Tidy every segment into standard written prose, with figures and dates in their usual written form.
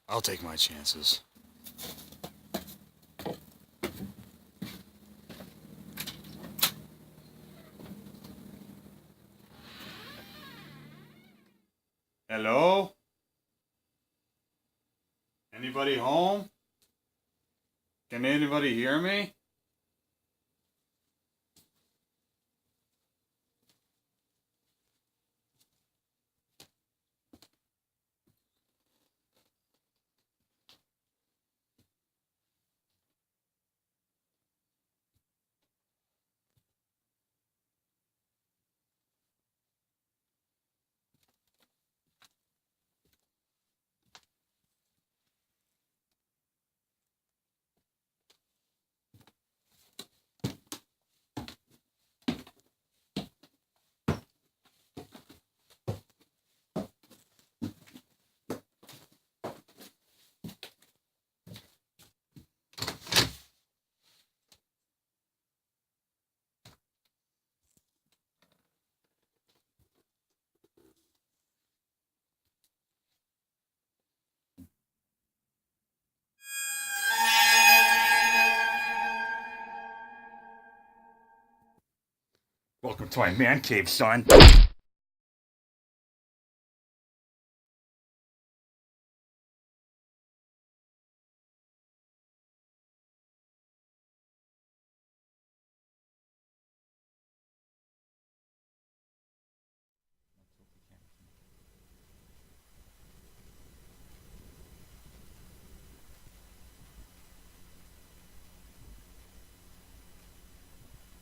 I'll take my chances. Hello? Anybody home? Can anybody hear me? Welcome to my man cave, son.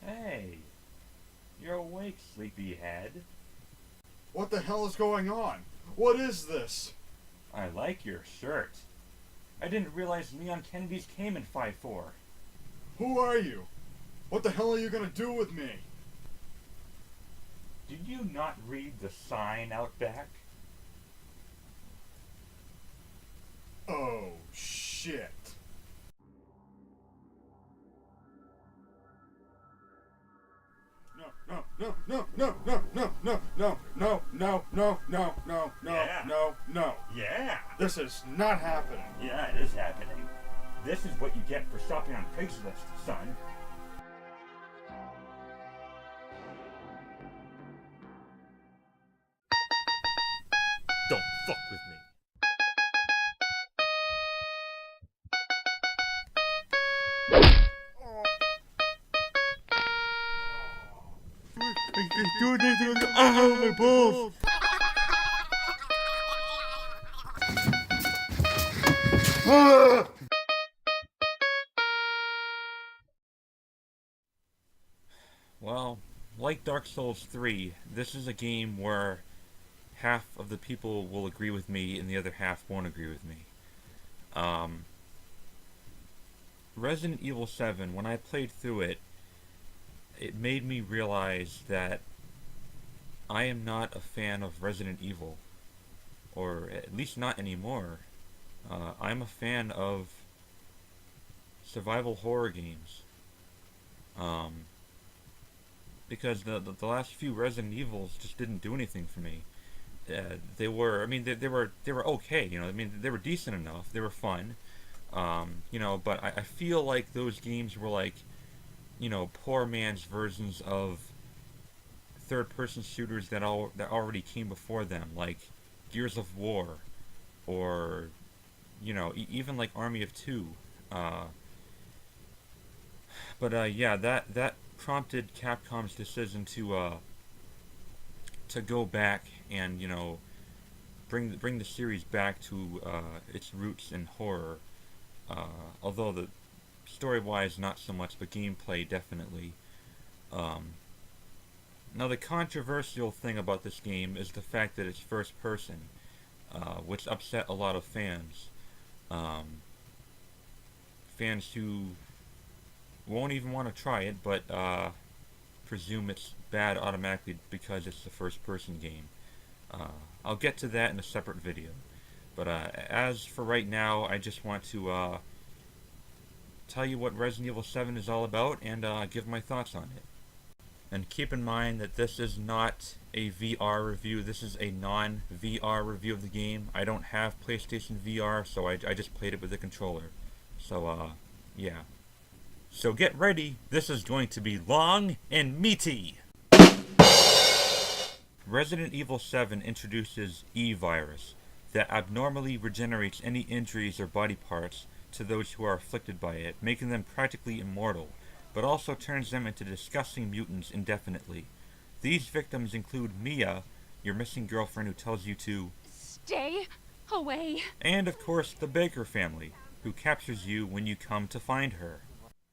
Hey, you're awake, sleepyhead. What the hell is going on? What is this? I like your shirt. I didn't realize Leon Kennedy's came in 5-4. Who are you? What the hell are you gonna do with me? Did you not read the sign out back? Oh, shit. No, no, no, no, no, no, no, no, no, no, no, no, no, no, Yeah. no, no. Yeah. This is not happening. Yeah, it is happening. This is what you get for shopping on Craigslist, son. Don't fuck with me. My balls. Well, like Dark Souls 3, this is a game where half of the people will agree with me and the other half won't agree with me. Um, Resident Evil 7, when I played through it, it made me realize that I am not a fan of Resident Evil, or at least not anymore. I'm a fan of survival horror games. Um, because the last few Resident Evils just didn't do anything for me. They were, I mean, they were okay. You know, I mean, they were decent enough. They were fun. But I feel like those games were like, poor man's versions of third-person shooters that already came before them, like Gears of War, or even like Army of Two. Uh, but yeah, that prompted Capcom's decision to go back and bring the series back to its roots in horror. Although the story-wise not so much, but gameplay definitely. Um, Now the controversial thing about this game is the fact that it's first person, which upset a lot of fans. Um, Fans who won't even want to try it, but presume it's bad automatically because it's the first person game. Uh, I'll get to that in a separate video. But as for right now, I just want to tell you what Resident Evil 7 is all about and give my thoughts on it. And keep in mind that this is not a VR review, this is a non-VR review of the game. I don't have PlayStation VR, so I just played it with the controller. So, yeah. So get ready, this is going to be long and meaty! Resident Evil 7 introduces E-Virus, that abnormally regenerates any injuries or body parts to those who are afflicted by it, making them practically immortal, but also turns them into disgusting mutants indefinitely. These victims include Mia, your missing girlfriend who tells you to stay away, and of course the Baker family, who captures you when you come to find her.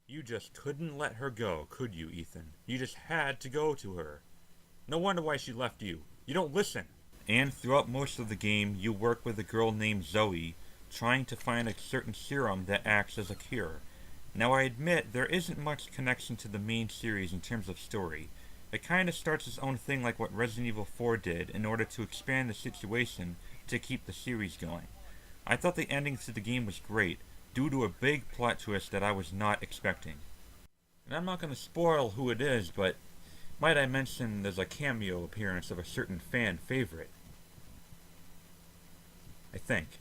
You just couldn't let her go, could you, Ethan? You just had to go to her. No wonder why she left you. You don't listen. And throughout most of the game, you work with a girl named Zoe, trying to find a certain serum that acts as a cure. Now I admit, there isn't much connection to the main series in terms of story. It kinda starts its own thing like what Resident Evil 4 did in order to expand the situation to keep the series going. I thought the ending to the game was great, due to a big plot twist that I was not expecting. And I'm not gonna spoil who it is, but might I mention there's a cameo appearance of a certain fan favorite. I think.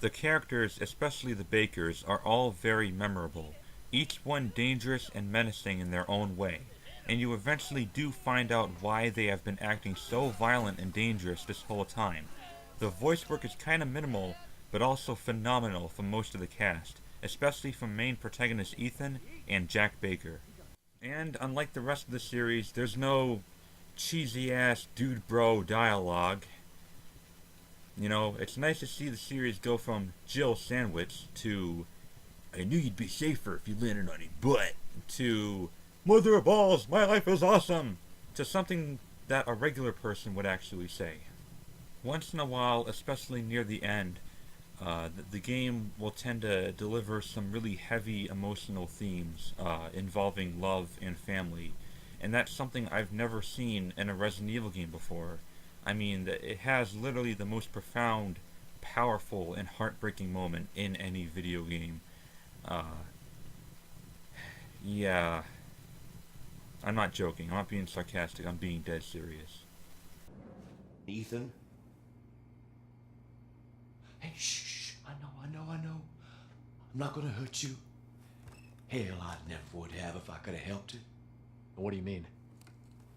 The characters, especially the Bakers, are all very memorable, each one dangerous and menacing in their own way, and you eventually do find out why they have been acting so violent and dangerous this whole time. The voice work is kinda minimal, but also phenomenal from most of the cast, especially from main protagonist Ethan and Jack Baker. And unlike the rest of the series, there's no cheesy-ass dude bro dialogue. You know, it's nice to see the series go from Jill Sandwich to I knew you'd be safer if you landed on a butt to mother of balls, my life is awesome, to something that a regular person would actually say. Once in a while, especially near the end, the game will tend to deliver some really heavy emotional themes involving love and family, and that's something I've never seen in a Resident Evil game before. I mean, it has literally the most profound, powerful, and heartbreaking moment in any video game. Yeah. I'm not joking. I'm not being sarcastic. I'm being dead serious. Ethan? Hey, shh. I know. I'm not gonna hurt you. Hell, I never would have if I could have helped it. What do you mean?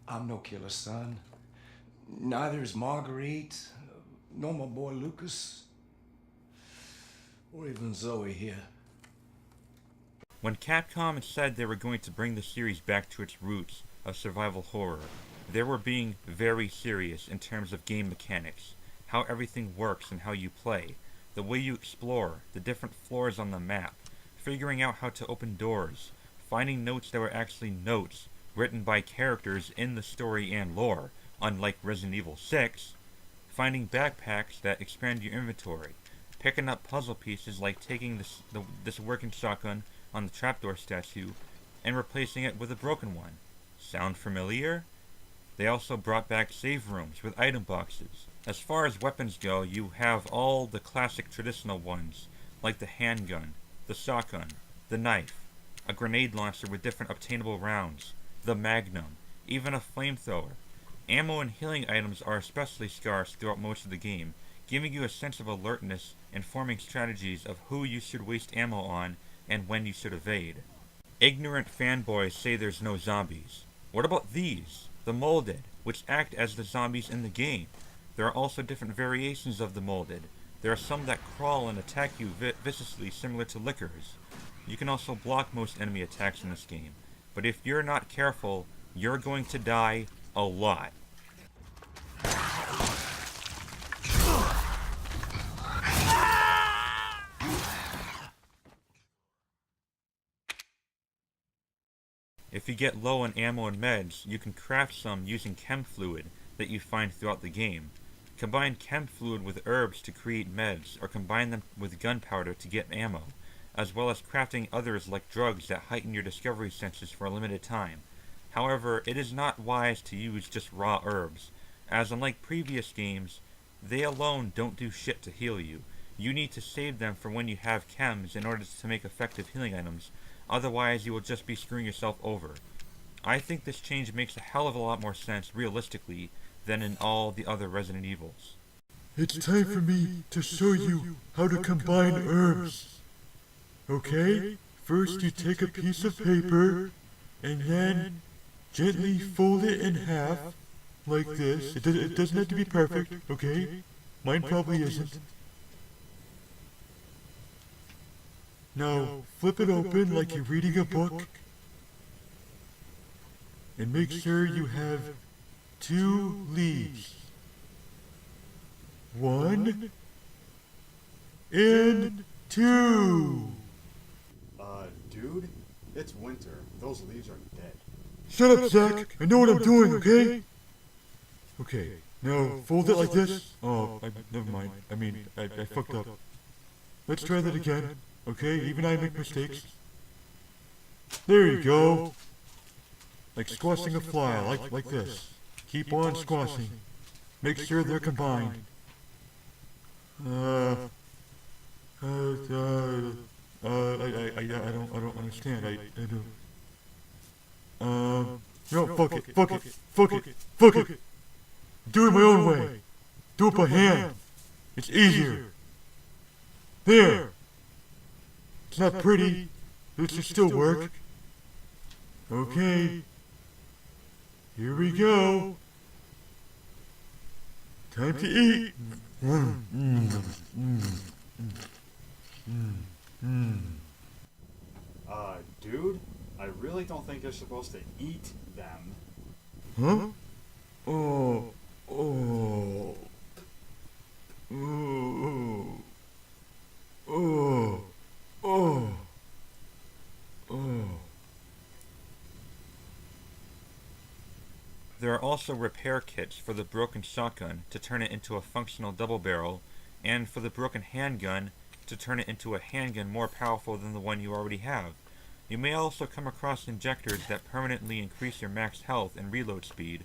I'm no killer, son. Neither is Marguerite, nor my boy Lucas, or even Zoe here. When Capcom said they were going to bring the series back to its roots of survival horror, they were being very serious in terms of game mechanics, how everything works and how you play, the way you explore, the different floors on the map, figuring out how to open doors, finding notes that were actually notes written by characters in the story and lore, unlike Resident Evil 6, finding backpacks that expand your inventory, picking up puzzle pieces like taking this working shotgun on the trapdoor statue and replacing it with a broken one. Sound familiar? They also brought back save rooms with item boxes. As far as weapons go, you have all the classic traditional ones, like the handgun, the shotgun, the knife, a grenade launcher with different obtainable rounds, the magnum, even a flamethrower. Ammo and healing items are especially scarce throughout most of the game, giving you a sense of alertness and forming strategies of who you should waste ammo on and when you should evade. Ignorant fanboys say there's no zombies. What about these? The molded, which act as the zombies in the game. There are also different variations of the molded. There are some that crawl and attack you viciously, similar to lickers. You can also block most enemy attacks in this game, but if you're not careful, you're going to die a lot. If you get low on ammo and meds, you can craft some using chem fluid that you find throughout the game. Combine chem fluid with herbs to create meds, or combine them with gunpowder to get ammo, as well as crafting others like drugs that heighten your discovery senses for a limited time. However, it is not wise to use just raw herbs, as unlike previous games, they alone don't do shit to heal you. You need to save them for when you have chems in order to make effective healing items, otherwise you will just be screwing yourself over. I think this change makes a hell of a lot more sense realistically than in all the other Resident Evils. It's time for me to show you how to combine herbs. Okay? First you take a piece of paper and then gently fold it in half like this. It doesn't have to be perfect, okay? Mine probably isn't. Now flip it open like you're reading a book. And make sure you have 2 leaves. 1 and 2. Dude, it's winter. Those leaves are dead. Shut up, Zach. I know what I'm doing, okay? Okay, now fold it like this. Oh, never mind. I fucked up. Let's try that again. Okay, even I make mistakes. There you go. Like squashing a fly, like this. Keep on squashing. Make sure they're combined. I don't understand. I don't. No, fuck it. Do it my own way. Do it by hand. It's easier. There. It's not pretty, but it should still work. Okay. Here we go. Time to eat. Dude, I really don't think you're supposed to eat them. Huh? Oh. Oh. Oh. Oh. Oh. Oh. There are also repair kits for the broken shotgun to turn it into a functional double barrel, and for the broken handgun to turn it into a handgun more powerful than the one you already have. You may also come across injectors that permanently increase your max health and reload speed,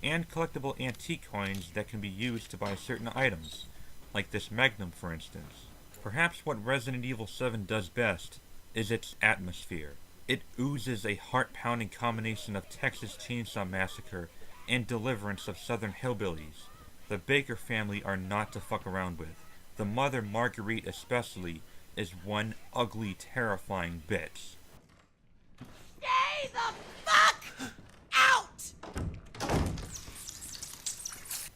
and collectible antique coins that can be used to buy certain items, like this Magnum for instance. Perhaps what Resident Evil 7 does best is its atmosphere. It oozes a heart-pounding combination of Texas Chainsaw Massacre and Deliverance of Southern Hillbillies. The Baker family are not to fuck around with. The mother, Marguerite especially, is one ugly, terrifying bitch. Stay the fuck out!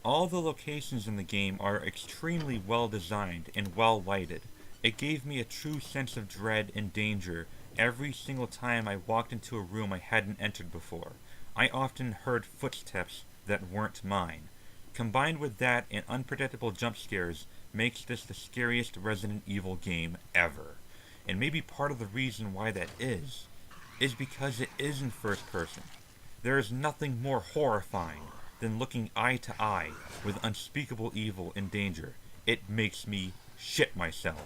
All the locations in the game are extremely well designed and well lighted. It gave me a true sense of dread and danger every single time I walked into a room I hadn't entered before. I often heard footsteps that weren't mine. Combined with that and unpredictable jump scares makes this the scariest Resident Evil game ever. And maybe part of the reason why that is because it is in first person. There is nothing more horrifying than looking eye to eye with unspeakable evil and danger. It makes me shit myself.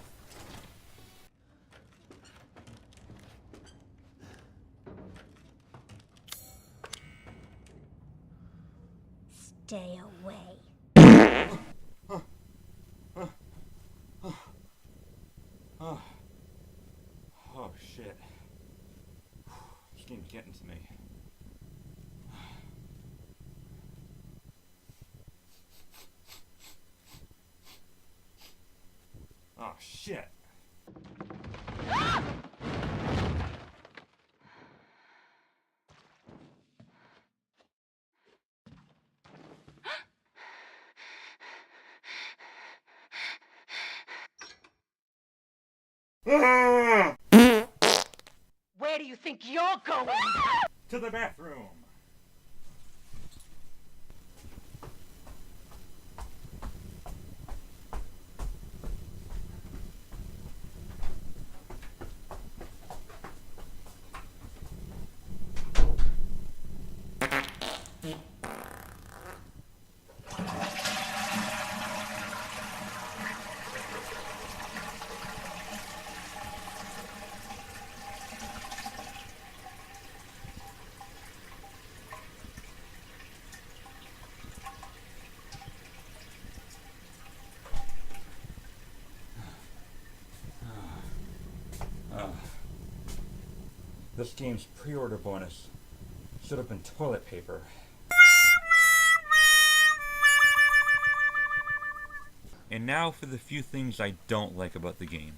Stay away. Oh shit. This game's getting to me. Oh shit. Where do you think you're going? To the bathroom. This game's pre-order bonus stood up in toilet paper. And now for the few things I don't like about the game.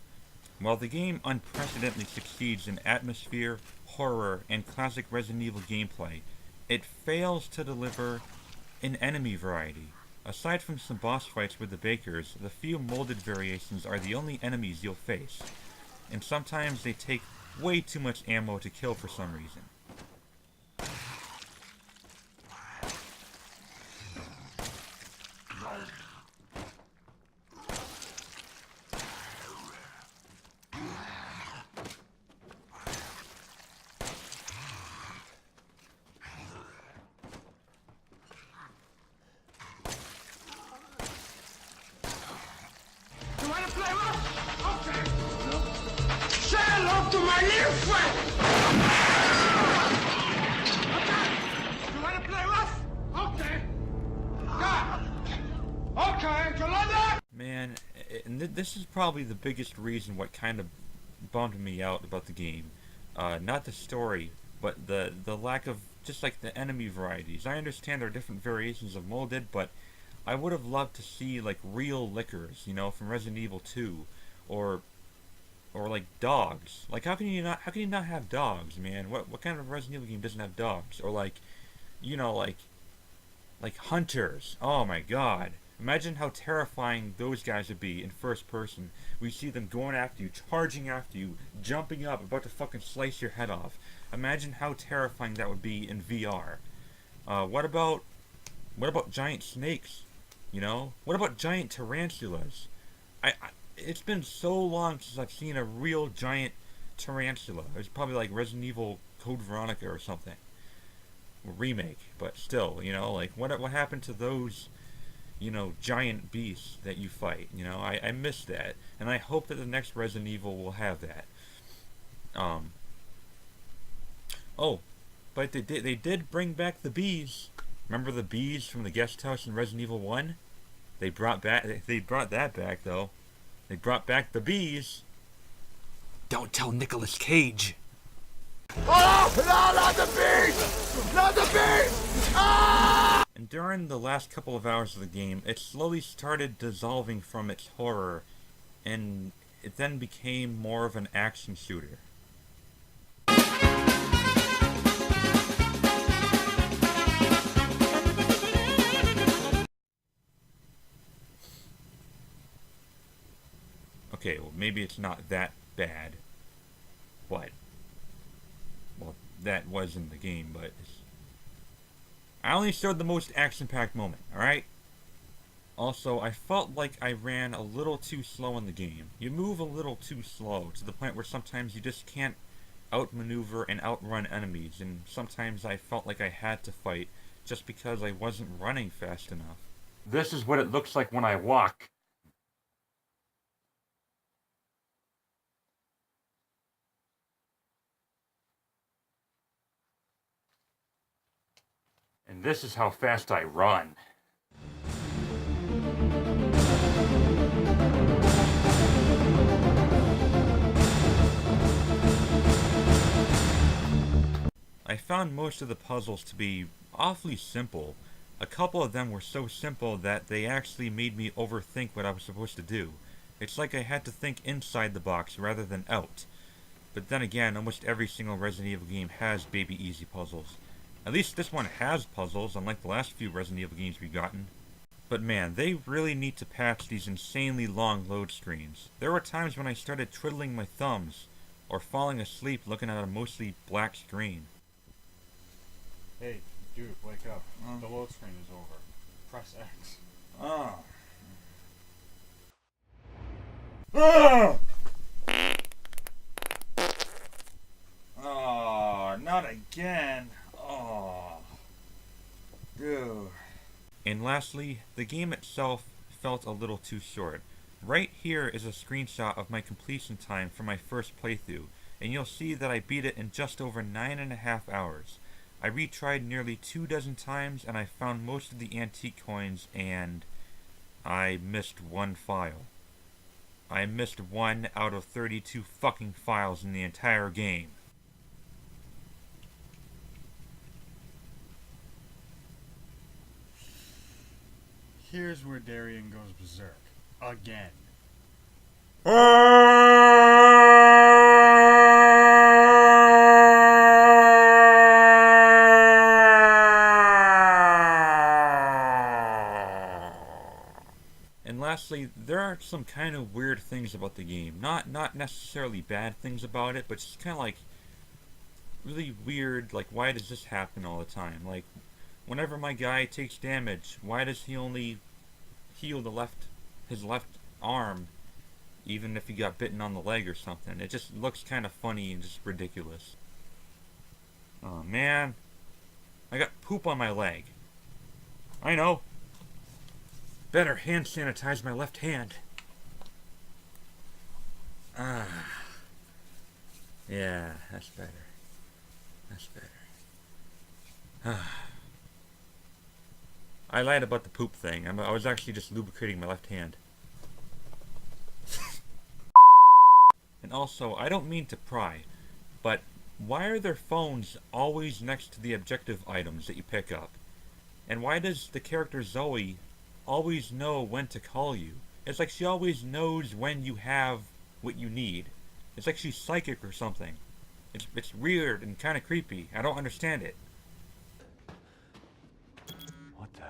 While the game unprecedentedly succeeds in atmosphere, horror, and classic Resident Evil gameplay, it fails to deliver an enemy variety. Aside from some boss fights with the Bakers, the few molded variations are the only enemies you'll face, and sometimes they take way too much ammo to kill for some reason. You wanna play rough? Okay. Say hello to my little friend. Okay. You wanna play rough? Okay. God. Okay. You like that? Man, and this is probably the biggest reason what kind of bummed me out about the game. Not the story, but the lack of just like the enemy varieties. I understand there are different variations of molded, but I would have loved to see like real lickers, you know, from Resident Evil 2, or like dogs. Like how can you not have dogs, man? What kind of Resident Evil game doesn't have dogs? Or like, you know, like hunters. Oh my god. Imagine how terrifying those guys would be in first person. We see them going after you, charging after you, jumping up, about to fucking slice your head off. Imagine how terrifying that would be in VR. What about giant snakes? You know? What about giant tarantulas? It's been so long since I've seen a real giant tarantula. It's probably like Resident Evil Code Veronica or something. Remake, but still, you know, like what happened to those, you know, giant beasts that you fight? You know, I miss that, and I hope that the next Resident Evil will have that. Oh, but they did bring back the bees. Remember the bees from the guest house in Resident Evil 1? They brought that back though. They brought back the bees. Don't tell Nicolas Cage. Oh, no, not the beast! Not the beast! Ah! And during the last couple of hours of the game, it slowly started dissolving from its horror, and it then became more of an action shooter. Okay, well, maybe it's not that bad, but, well, that was in the game, but I only showed the most action-packed moment, alright? Also, I felt like I ran a little too slow in the game. You move a little too slow, to the point where sometimes you just can't outmaneuver and outrun enemies, and sometimes I felt like I had to fight just because I wasn't running fast enough. This is what it looks like when I walk. And this is how fast I run. I found most of the puzzles to be awfully simple. A couple of them were so simple that they actually made me overthink what I was supposed to do. It's like I had to think inside the box rather than out. But then again, almost every single Resident Evil game has baby easy puzzles. At least this one has puzzles, unlike the last few Resident Evil games we've gotten. But man, they really need to patch these insanely long load screens. There were times when I started twiddling my thumbs, or falling asleep looking at a mostly black screen. Hey, dude, wake up. The load screen is over. Press X. Oh. Ah! Oh, not again. Oh. Dude. And lastly, the game itself felt a little too short. Right here is a screenshot of my completion time for my first playthrough, and you'll see that I beat it in just over 9.5 hours. I retried nearly 24 times, and I found most of the antique coins, and I missed one file. I missed 1 out of 32 fucking files in the entire game. here's where Darian goes berserk. Again. And lastly, there are some kind of weird things about the game. Not necessarily bad things about it, but just kind of like really weird, like why does this happen all the time? Like whenever my guy takes damage, why does he only heal his left arm even if he got bitten on the leg or something? It just looks kind of funny and just ridiculous. Oh man, I got poop on my leg. I know. Better hand sanitize my left hand. Ah. Yeah, that's better. That's better. Ah. I lied about the poop thing. I was actually just lubricating my left hand. And also, I don't mean to pry, but why are their phones always next to the objective items that you pick up? And why does the character Zoe always know when to call you? It's like she always knows when you have what you need. It's like she's psychic or something. It's weird and kind of creepy. I don't understand it. What the?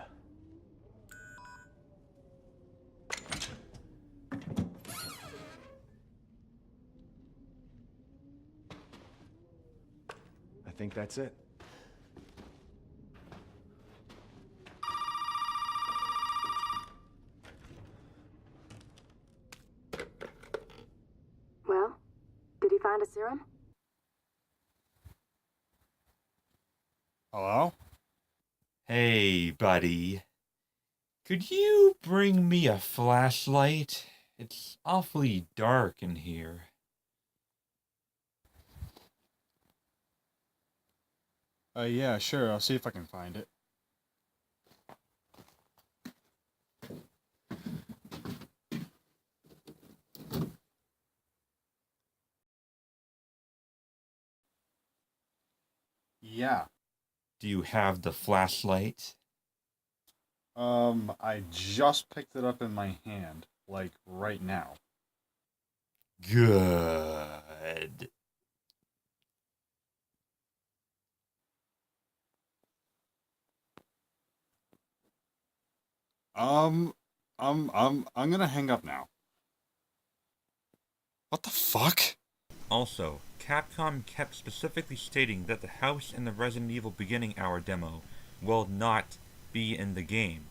I think that's it. Well, did he find a serum? Hello? Hey, buddy. Could you bring me a flashlight? It's awfully dark in here. Yeah, sure. I'll see if I can find it. Yeah. Do you have the flashlight? I just picked it up in my hand, like right now. Good. I'm gonna hang up now. What the fuck? Also, Capcom kept specifically stating that the house in the Resident Evil Beginning Hour demo will not be in the game.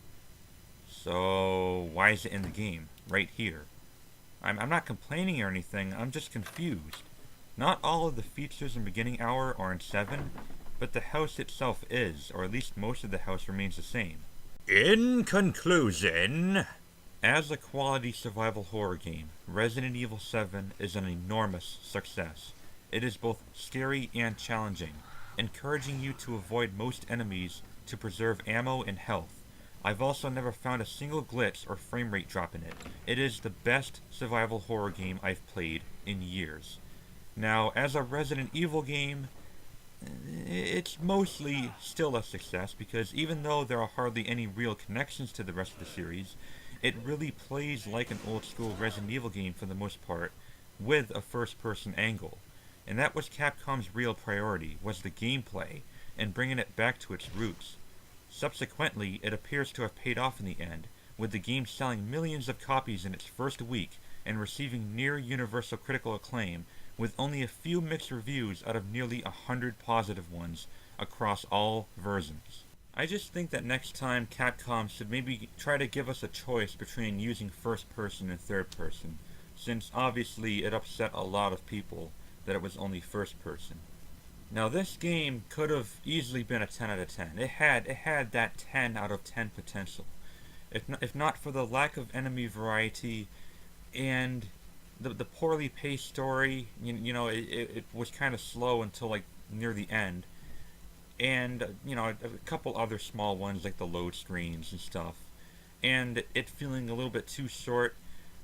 So, why is it in the game? Right here. I'm not complaining or anything, I'm just confused. Not all of the features in Beginning Hour are in 7, but the house itself is, or at least most of the house remains the same. In conclusion, as a quality survival horror game, Resident Evil 7 is an enormous success. It is both scary and challenging, encouraging you to avoid most enemies to preserve ammo and health. I've also never found a single glitch or frame rate drop in it. It is the best survival horror game I've played in years. Now, as a Resident Evil game, it's mostly still a success because even though there are hardly any real connections to the rest of the series, it really plays like an old school Resident Evil game for the most part, with a first person angle. And that was Capcom's real priority, was the gameplay, and bringing it back to its roots. Subsequently, it appears to have paid off in the end, with the game selling millions of copies in its first week and receiving near universal critical acclaim, with only a few mixed reviews out of nearly 100 positive ones across all versions. I just think that next time Capcom should maybe try to give us a choice between using first person and third person, since obviously it upset a lot of people that it was only first person. Now this game could have easily been a 10 out of 10. It had that 10 out of 10 potential. If not for the lack of enemy variety and the poorly paced story, it was kind of slow until like near the end. And, a couple other small ones like the load screens and stuff. And it feeling a little bit too short.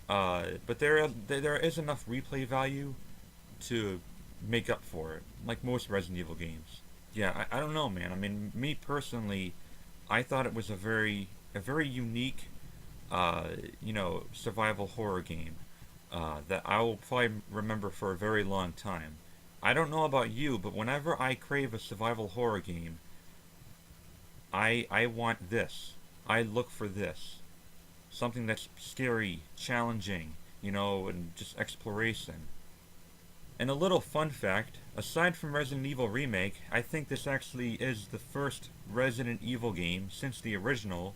But there is enough replay value to make up for it, like most Resident Evil games. Yeah, I don't know, man. I mean, me personally, I thought it was a very unique you know, survival horror game that I will probably remember for a very long time. I don't know about you, but whenever I crave a survival horror game, I want this. I look for this. Something that's scary, challenging, you know, and just exploration. And a little fun fact, aside from Resident Evil Remake, I think this actually is the first Resident Evil game since the original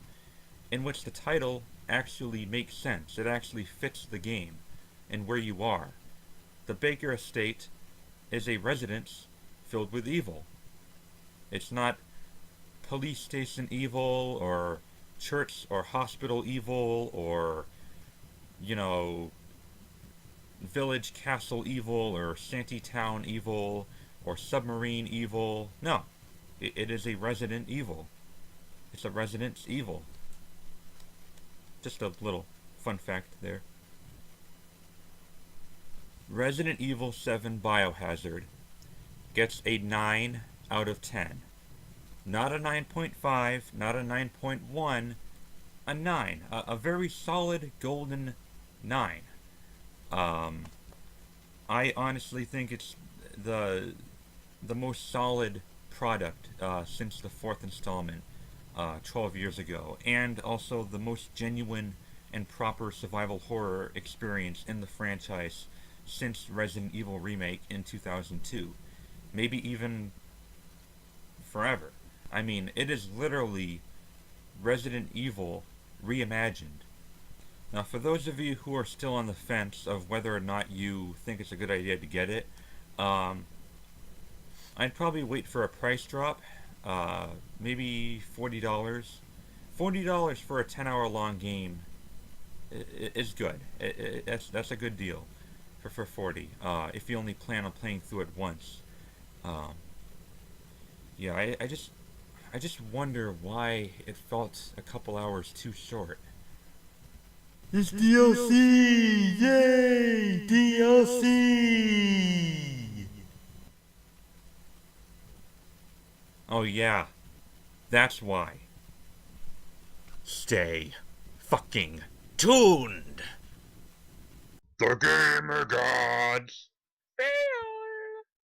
in which the title actually makes sense. It actually fits the game and where you are. The Baker Estate is a residence filled with evil. It's not police station evil or church or hospital evil or, you know, village castle evil or shantytown evil or submarine evil. No, it is a resident evil. It's a residence evil. Just a little fun fact there. Resident Evil 7 Biohazard gets a 9 out of 10. Not a 9.5, not a 9.1, a 9. A very solid golden 9. I honestly think it's the most solid product since the fourth installment 12 years ago, and also the most genuine and proper survival horror experience in the franchise since Resident Evil Remake in 2002. Maybe even forever. I mean, it is literally Resident Evil reimagined. Now, for those of you who are still on the fence of whether or not you think it's a good idea to get it, I'd probably wait for a price drop. Maybe $40. $40 for a 10-hour long game is good. That's a good deal for 40. If you only plan on playing through it once. Yeah, I just wonder why it felt a couple hours too short. It's DLC! Yay! DLC! Oh yeah, that's why. Stay fucking tuned! The Gamer Gods!